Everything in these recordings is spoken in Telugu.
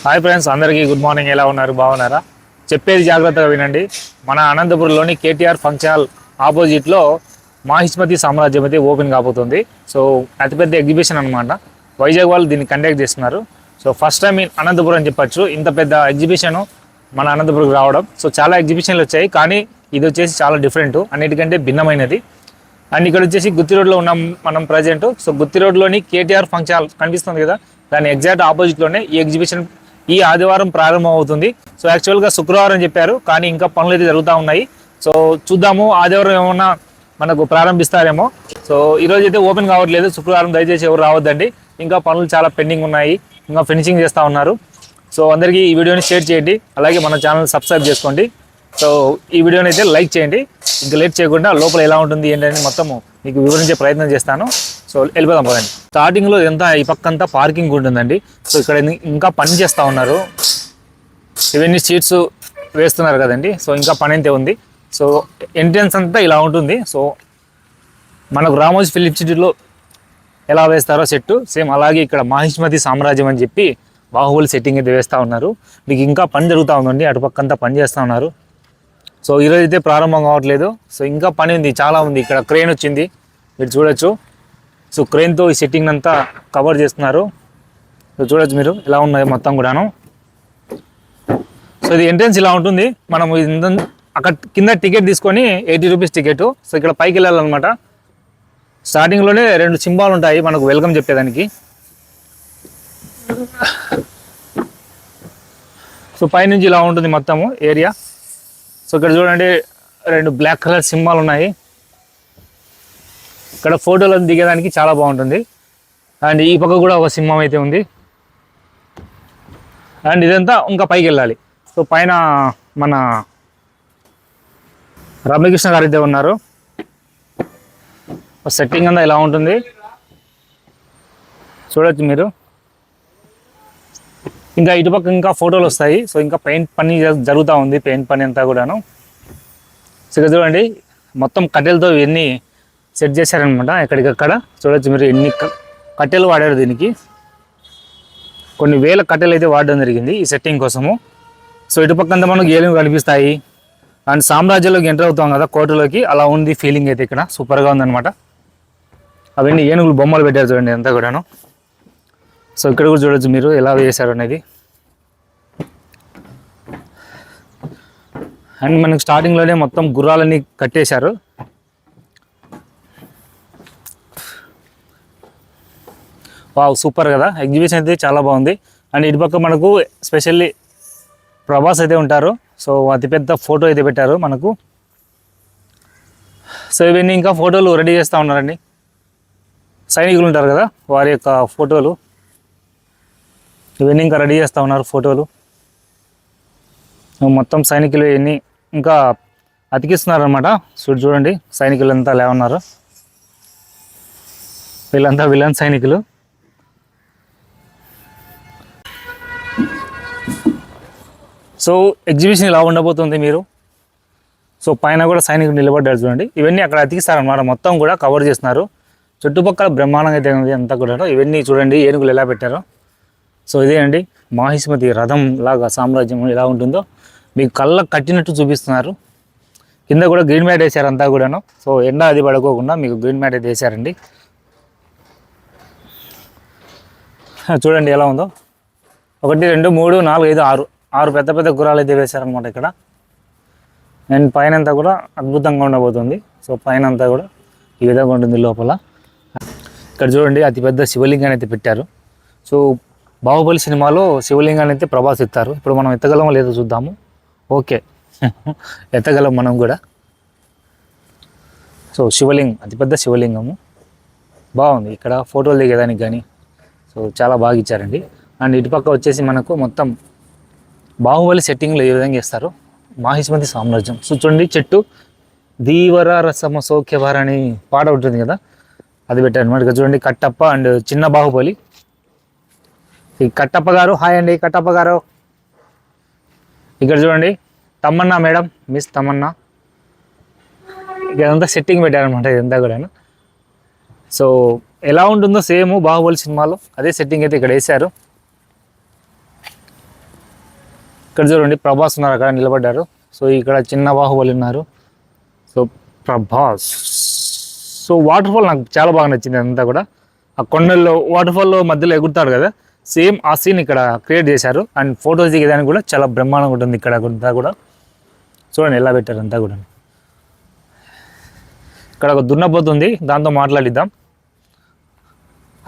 హాయ్ ఫ్రెండ్స్, అందరికీ గుడ్ మార్నింగ్. ఎలా ఉన్నారు? బాగున్నారా? చెప్పేది జాగ్రత్తగా వినండి. మన అనంతపురంలోని కేటీఆర్ ఫంక్షన్ హాల్ ఆపోజిట్లో మాహిష్మతి సామ్రాజ్యం అయితే ఓపెన్ కాబోతుంది. సో అతిపెద్ద ఎగ్జిబిషన్ అనమాట. వైజాగ్ వాళ్ళు దీన్ని కండక్ట్ చేస్తున్నారు. So first time in Anantapuram అని చెప్పచ్చు. ఇంత పెద్ద ఎగ్జిబిషన్ మన అనంతపురంకి రావడం. సో చాలా ఎగ్జిబిషన్లు వచ్చాయి, కానీ ఇది వచ్చేసి చాలా డిఫరెంట్, అన్నిటికంటే భిన్నమైనది. అండ్ ఇక్కడ వచ్చేసి గుత్తి రోడ్లో ఉన్నాం మనం ప్రజెంట్. సో గుత్తి రోడ్లోని కేటీఆర్ ఫంక్షన్ హాల్ కనిపిస్తుంది కదా, దాని ఎగ్జాక్ట్ ఆపోజిట్లోనే ఈ ఎగ్జిబిషన్ ఈ ఆదివారం ప్రారంభం అవుతుంది. సో యాక్చువల్గా శుక్రవారం చెప్పారు, కానీ ఇంకా పనులు అయితే జరుగుతూ ఉన్నాయి. సో చూద్దాము, ఆదివారం ఏమన్నా మనకు ప్రారంభిస్తారేమో. సో ఈరోజు అయితే ఓపెన్ కావట్లేదు. శుక్రవారం దయచేసి ఎవరు రావద్దండి, ఇంకా పనులు చాలా పెండింగ్ ఉన్నాయి, ఇంకా ఫినిషింగ్ చేస్తూ ఉన్నారు. సో అందరికీ ఈ వీడియోని షేర్ చేయండి, అలాగే మన ఛానల్ సబ్స్క్రైబ్ చేసుకోండి. సో ఈ వీడియోని అయితే లైక్ చేయండి. ఇంకా లేట్ చేయకుండా లోపల ఎలా ఉంటుంది ఏంటని మొత్తము మీకు వివరించే ప్రయత్నం చేస్తాను. సో వెళ్ళిపోదాం పదండి. స్టార్టింగ్లో ఇదంతా ఈ పక్కంతా పార్కింగ్ ఉంటుందండి. సో ఇక్కడ ఇంకా పని చేస్తూ ఉన్నారు, ఇవన్నీ సీట్స్ వేస్తున్నారు కదండి. సో ఇంకా పని అయితే ఉంది. సో ఎంట్రన్స్ అంతా ఇలా ఉంటుంది. సో మనకు రామోజీ ఫిలిం సిటీలో ఎలా వేస్తారో సెట్, సేమ్ అలాగే ఇక్కడ మాహిష్మతి సామ్రాజ్యం అని చెప్పి బాహుబలి సెట్టింగ్ అయితే వేస్తూ ఉన్నారు. మీకు ఇంకా పని జరుగుతూ ఉందండి, అటుపక్కంతా పని చేస్తూ ఉన్నారు. సో ఈరోజు అయితే ప్రారంభం కావట్లేదు. సో ఇంకా పని ఉంది, చాలా ఉంది. ఇక్కడ క్రెయిన్ వచ్చింది, మీరు చూడొచ్చు. సో క్రెయిన్తో ఈ సెట్టింగ్ అంతా కవర్ చేస్తున్నారు. సో చూడొచ్చు మీరు ఎలా ఉన్నాయి మొత్తం కూడాను. సో ఇది ఎంట్రన్స్ ఇలా ఉంటుంది. మనం అక్కడ కింద టికెట్ తీసుకొని 80 రూపీస్ టికెట్. సో ఇక్కడ పైకి వెళ్ళాలన్నమాట. స్టార్టింగ్లోనే 2 సింబాలు ఉంటాయి మనకు వెల్కమ్ చెప్పేదానికి. సో పైనుంచి ఇలా ఉంటుంది మొత్తము ఏరియా. సో ఇక్కడ చూడండి 2 బ్లాక్ కలర్ సింబాలు ఉన్నాయి. ఇక్కడ ఫోటోలు దిగేదానికి చాలా బాగుంటుంది. అండ్ ఈ పక్క కూడా ఒక సింహం అయితే ఉంది. అండ్ ఇదంతా ఇంకా పైకి వెళ్ళాలి. సో పైన మన రమ్యకృష్ణ గారు అయితే ఉన్నారు. సెట్టింగ్ అంతా ఇలా ఉంటుంది, చూడొచ్చు మీరు. ఇంకా ఇటుపక్క ఇంకా ఫోటోలు వస్తాయి. సో ఇంకా పెయింట్ పని జరుగుతూ ఉంది, పెయింట్ పని అంతా కూడాను. సో ఇక్కడ చూడండి మొత్తం కట్టెలతో ఇవన్నీ సెట్ చేశారనమాట. ఎక్కడికక్కడ చూడొచ్చు మీరు ఎన్ని కట్టెలు వాడారు దీనికి. కొన్ని వేల కట్టెలు అయితే వాడడం జరిగింది ఈ సెట్టింగ్ కోసము. సో ఇటుపక్క అంతా మనకు ఏనుగులు కనిపిస్తాయి. అండ్ సామ్రాజ్యంలోకి ఎంటర్ అవుతాం కదా కోటలోకి, అలా ఉంది ఫీలింగ్ అయితే ఇక్కడ. సూపర్గా ఉందన్నమాట. అవన్నీ ఏనుగులు బొమ్మలు పెట్టారు చూడండి అంతా కూడాను. సో ఇక్కడ కూడా చూడొచ్చు మీరు ఎలా వేశారు అనేది. అండ్ మనకు స్టార్టింగ్లోనే మొత్తం గుర్రాలన్నీ కట్టేశారు. వావ్, సూపర్ కదా. ఎగ్జిబిషన్ అయితే చాలా బాగుంది. అండ్ ఇటుపక్క మనకు స్పెషల్లీ ప్రభాస్ అయితే ఉంటారు. సో అతిపెద్ద ఫోటో అయితే పెట్టారు మనకు. సో ఇవన్నీ ఇంకా ఫోటోలు రెడీ చేస్తూ ఉన్నారండి. సైనికులు ఉంటారు కదా, వారి యొక్క ఫోటోలు ఇవన్నీ ఇంకా రెడీ చేస్తూ ఉన్నారు ఫోటోలు. మొత్తం సైనికులు ఇవన్నీ ఇంకా అతికిస్తున్నారనమాట. చూడండి సైనికులంతా ఎలా ఉన్నారు. వీళ్ళంతా విలన్ సైనికులు. సో ఎగ్జిబిషన్ ఇలా ఉండబోతుంది మీరు. సో పైన కూడా సైనికులు నిలబడ్డారు చూడండి. ఇవన్నీ అక్కడ అతికిస్తారనమాట, మొత్తం కూడా కవర్ చేస్తున్నారు. చుట్టుపక్కల బ్రహ్మాండంగా అయితే ఉంది అంతా కూడా. ఇవన్నీ చూడండి ఏనుగులు ఎలా పెట్టారో. సో ఇదే అండి మాహిష్మతి రథం లాగా సామ్రాజ్యం ఎలా ఉంటుందో మీకు కళ్ళకు కట్టినట్టు చూపిస్తున్నారు. కింద కూడా గ్రీన్ మ్యాట్ వేసారు అంతా కూడాను. సో ఎండ అది పడుకోకుండా మీకు గ్రీన్ మ్యాట్ అయితే వేసారండి. చూడండి ఎలా ఉందో. 1 2 3 4 5 6 పెద్ద పెద్ద గుర్రాలు అయితే వేశారనమాట ఇక్కడ. అండ్ పైన అంతా కూడా అద్భుతంగా ఉండబోతుంది. సో పైన అంతా కూడా ఈ విధంగా ఉంటుంది లోపల. ఇక్కడ చూడండి అతిపెద్ద శివలింగాన్ని అయితే పెట్టారు. సో బాహుబలి సినిమాలో శివలింగాన్ని అయితే ప్రభాస్ ఎత్తారు. ఇప్పుడు మనం ఎత్తగలమో లేదో చూద్దాము. ఓకే ఎత్తగలం మనం కూడా. సో శివలింగం, అతిపెద్ద శివలింగము బాగుంది. ఇక్కడ ఫోటోలు దిగేదానికి కానీ సో చాలా బాగా ఇచ్చారండి. అండ్ ఇటుపక్క వచ్చేసి మనకు మొత్తం బాహుబలి సెట్టింగ్లో ఏ విధంగా చేస్తారు. మాహిష్మతి సామ్రాజ్యం. సో చూడండి చెట్టు ధీవర రసమ సౌఖ్యవర అని పాట ఉంటుంది కదా, అది పెట్టారు అనమాట. ఇక్కడ చూడండి కట్టప్ప అండ్ చిన్న బాహుబలి. ఈ కట్టప్ప గారు హాయ్ అండి. కట్టప్ప గారు ఇక్కడ చూడండి తమన్నా మేడం, మిస్ తమన్నా. ఇదంతా సెట్టింగ్ పెట్టారనమాట ఇదంతా కూడా. సో ఎలా ఉంటుందో సేమ్ బాహుబలి సినిమాలో అదే సెట్టింగ్ అయితే ఇక్కడ వేశారు. ఇక్కడ చూడండి ప్రభాస్ ఉన్నారు, అక్కడ నిలబడ్డారు. సో ఇక్కడ చిన్న బాహుబలి ఉన్నారు. So Prabhas. So water fall నాకు చాలా బాగా నచ్చింది. అంతా కూడా ఆ కొండల్లో వాటర్ ఫాల్లో మధ్యలో ఎగురుతాడు కదా, సేమ్ ఆ సీన్ ఇక్కడ క్రియేట్ చేశారు. అండ్ ఫొటోస్ దిగేదానికి కూడా చాలా బ్రహ్మాండంగా ఉంటుంది ఇక్కడ అంతా కూడా. చూడండి ఎలా పెట్టారు అంతా కూడా. ఇక్కడ ఒక దున్నపోతుంది, దాంతో మాట్లాడిద్దాం.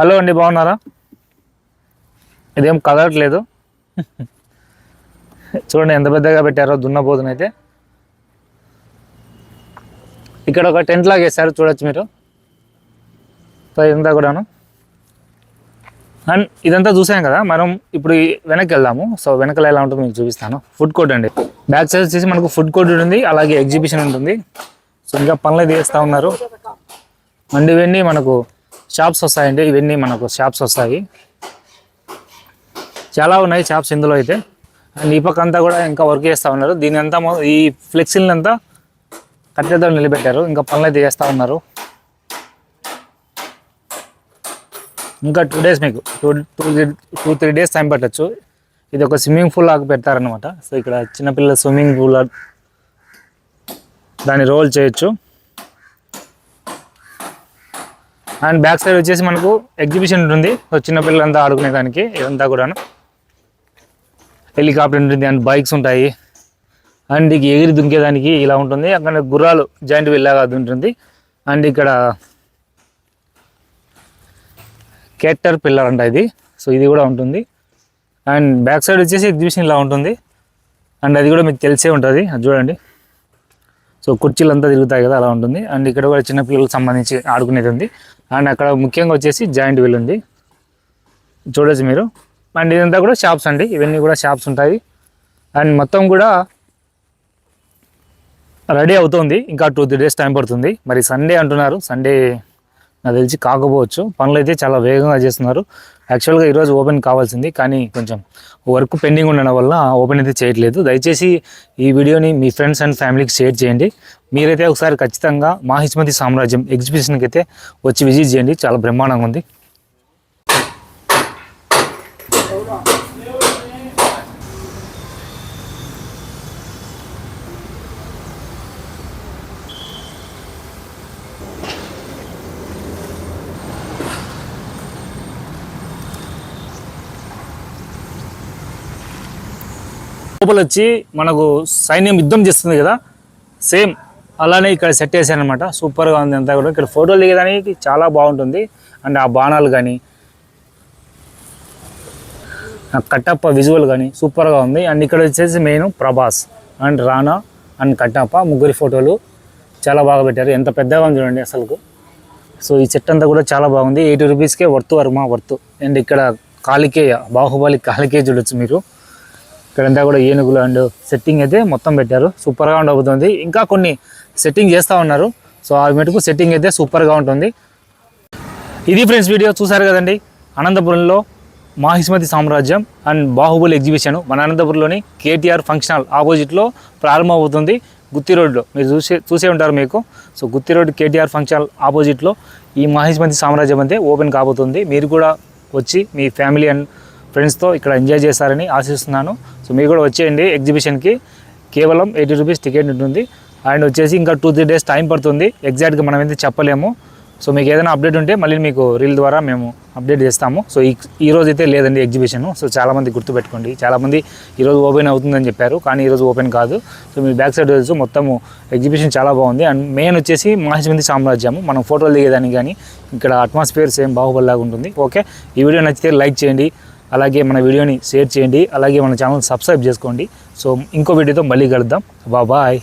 హలో అండి, బాగున్నారా? ఇదేం కదలట్లేదు. చూడండి ఎంత పెద్దగా పెట్టారో దున్నపోతుని అయితే. ఇక్కడ ఒక టెంట్ లాగా వేసారు, చూడొచ్చు మీరు. సో ఇదంతా కూడాను. అండ్ ఇదంతా చూసాం కదా, మనం ఇప్పుడు వెనక్కి వెళ్దాము. సో వెనకాల ఎలా ఉంటుందో మీకు చూపిస్తాను. ఫుడ్ కోర్ట్ అండి. బ్యాక్ సైడ్ వచ్చేసి మనకు ఫుడ్ కోర్ట్ ఉంటుంది, అలాగే ఎగ్జిబిషన్ ఉంటుంది. సో ఇంకా పనులు అయితే చేస్తూ ఉన్నారు. అండ్ ఇవన్నీ మనకు షాప్స్ వస్తాయండి. ఇవన్నీ మనకు షాప్స్ వస్తాయి, చాలా ఉన్నాయి షాప్స్ ఇందులో అయితే. అండ్ ఈ పక్క అంతా కూడా ఇంకా వర్క్ చేస్తూ ఉన్నారు. దీని అంతా ఈ ఫ్లెక్సీలని అంతా కట్టెతో నిలబెట్టారు, ఇంకా పనులు అయితే చేస్తూ ఉన్నారు. ఇంకా 2 days మీకు 2-3 days టైం పట్టచ్చు. ఇది ఒక స్విమ్మింగ్ పూల్ లాగా పెడతారనమాట. సో ఇక్కడ చిన్నపిల్లల స్విమ్మింగ్ పూల్, దాన్ని రోల్ చేయొచ్చు. అండ్ బ్యాక్ సైడ్ వచ్చేసి మనకు ఎగ్జిబిషన్ ఉంటుంది. సో చిన్నపిల్లలంతా ఆడుకునే దానికి ఇదంతా కూడాను. హెలికాప్టర్ ఉంటుంది అండ్ బైక్స్ ఉంటాయి. అండ్ ఇక ఎగిరి దుంకేదానికి ఇలా ఉంటుంది. అక్కడ గుర్రాలు జాయింట్ వీల్లాగా అది ఉంటుంది. అండ్ ఇక్కడ కేటర్ పిల్లర్ అంట ఇది. సో ఇది కూడా ఉంటుంది. అండ్ బ్యాక్ సైడ్ వచ్చేసి ఎగ్జిబిషన్ ఇలా ఉంటుంది. అండ్ అది కూడా మీకు తెలిసే ఉంటుంది, అది చూడండి. సో కుర్చీలు అంతా తిరుగుతాయి కదా, అలా ఉంటుంది. అండ్ ఇక్కడ కూడా చిన్నపిల్లలకు సంబంధించి ఆడుకునేది ఉంది. అండ్ అక్కడ ముఖ్యంగా వచ్చేసి జాయింట్ వీల్ ఉంది, చూడొచ్చు మీరు. అండ్ ఇదంతా కూడా షాప్స్ అండి, ఇవన్నీ కూడా షాప్స్ ఉంటాయి. అండ్ మొత్తం కూడా రెడీ అవుతుంది. ఇంకా 2-3 days టైం పడుతుంది. మరి సండే అంటున్నారు, సండే నాకు తెలిసి కాకపోవచ్చు. పనులు అయితే చాలా వేగంగా చేస్తున్నారు. యాక్చువల్గా ఈరోజు ఓపెన్ కావాల్సింది, కానీ కొంచెం వర్క్ పెండింగ్ ఉండడం వల్ల ఓపెన్ అయితే చేయట్లేదు. దయచేసి ఈ వీడియోని మీ ఫ్రెండ్స్ అండ్ ఫ్యామిలీకి షేర్ చేయండి. మీరైతే ఒకసారి ఖచ్చితంగా మాహిష్మతి సామ్రాజ్యం ఎగ్జిబిషన్కి అయితే వచ్చి విజిట్ చేయండి, చాలా బ్రహ్మాండంగా ఉంది. లోపల వచ్చి మనకు సైన్యం యుద్ధం చేస్తుంది కదా, సేమ్ అలానే ఇక్కడ సెట్ చేశారనమాట. సూపర్గా ఉంది అంతా కూడా. ఇక్కడ ఫోటోలు దిగడానికి చాలా బాగుంటుంది. అండ్ ఆ బాణాలు కానీ, ఆ కట్టప్ప విజువల్ కానీ సూపర్గా ఉంది. అండ్ ఇక్కడ వచ్చేసి main Prabhas and Rana and Kattappa ముగ్గురి ఫోటోలు చాలా బాగా పెట్టారు. ఎంత పెద్దగా ఉంది చూడండి అసలుకు. సో ఈ సెట్ అంతా కూడా చాలా బాగుంది. 80 రూపీస్కే వర్త్. అండ్ ఇక్కడ కాలికేయ, బాహుబలి కాలికేయ చూడొచ్చు మీరు. ఇక్కడంతా కూడా ఏనుగులు అండ్ సెట్టింగ్ అయితే మొత్తం పెట్టారు, సూపర్గా ఉండబోతుంది. ఇంకా కొన్ని సెట్టింగ్ చేస్తూ ఉన్నారు. సో ఆ మటుకు సెట్టింగ్ అయితే సూపర్గా ఉంటుంది. ఇది ఫ్రెండ్స్ వీడియో చూసారు కదండి. అనంతపురంలో మాహిష్మతి సామ్రాజ్యం అండ్ బాహుబలి ఎగ్జిబిషన్ మన అనంతపురంలోని కేటీఆర్ ఫంక్షన్ హాల్ ఆపోజిట్లో ప్రారంభమవుతుంది. గుత్తి రోడ్లో మీరు చూసే ఉంటారు మీకు. సో గుత్తి రోడ్ కేటీఆర్ ఫంక్షన్ హాల్ ఆపోజిట్లో ఈ మాహిష్మతి సామ్రాజ్యం అయితే ఓపెన్ కాబోతుంది. మీరు కూడా వచ్చి మీ ఫ్యామిలీ అండ్ ఫ్రెండ్స్తో ఇక్కడ ఎంజాయ్ చేస్తారని ఆశిస్తున్నాను. సో మీరు కూడా వచ్చేయండి ఎగ్జిబిషన్కి. కేవలం 80 రూపీస్ టికెట్ ఉంటుంది. అండ్ వచ్చేసి ఇంకా 2-3 days టైం పడుతుంది. ఎగ్జాక్ట్గా మనం అయితే చెప్పలేము. సో మీకు ఏదైనా అప్డేట్ ఉంటే మళ్ళీ మీకు రీల్ ద్వారా మేము అప్డేట్ చేస్తాము. సో ఈ రోజు అయితే లేదండి ఎగ్జిబిషన్. సో చాలామంది గుర్తుపెట్టుకోండి. చాలామంది ఈరోజు ఓపెన్ అవుతుందని చెప్పారు, కానీ ఈరోజు ఓపెన్ కాదు. సో మీ బ్యాక్ సైడ్ వచ్చి మొత్తము ఎగ్జిబిషన్ చాలా బాగుంది. అండ్ మెయిన్ వచ్చేసి మాహిష్మతి సామ్రాజ్యము. మనం ఫోటోలు దిగేదానికి కానీ ఇక్కడ అట్మాస్ఫియర్ సేమ్ బాహుబలి లాగా ఉంటుంది. ఓకే, ఈ వీడియో నచ్చితే లైక్ చేయండి, అలాగే మన వీడియోని షేర్ చేయండి, అలాగే మన ఛానల్ సబ్స్క్రైబ్ చేసుకోండి. సో ఇంకో వీడియోతో మళ్ళీ కలుద్దాం. బాయ్.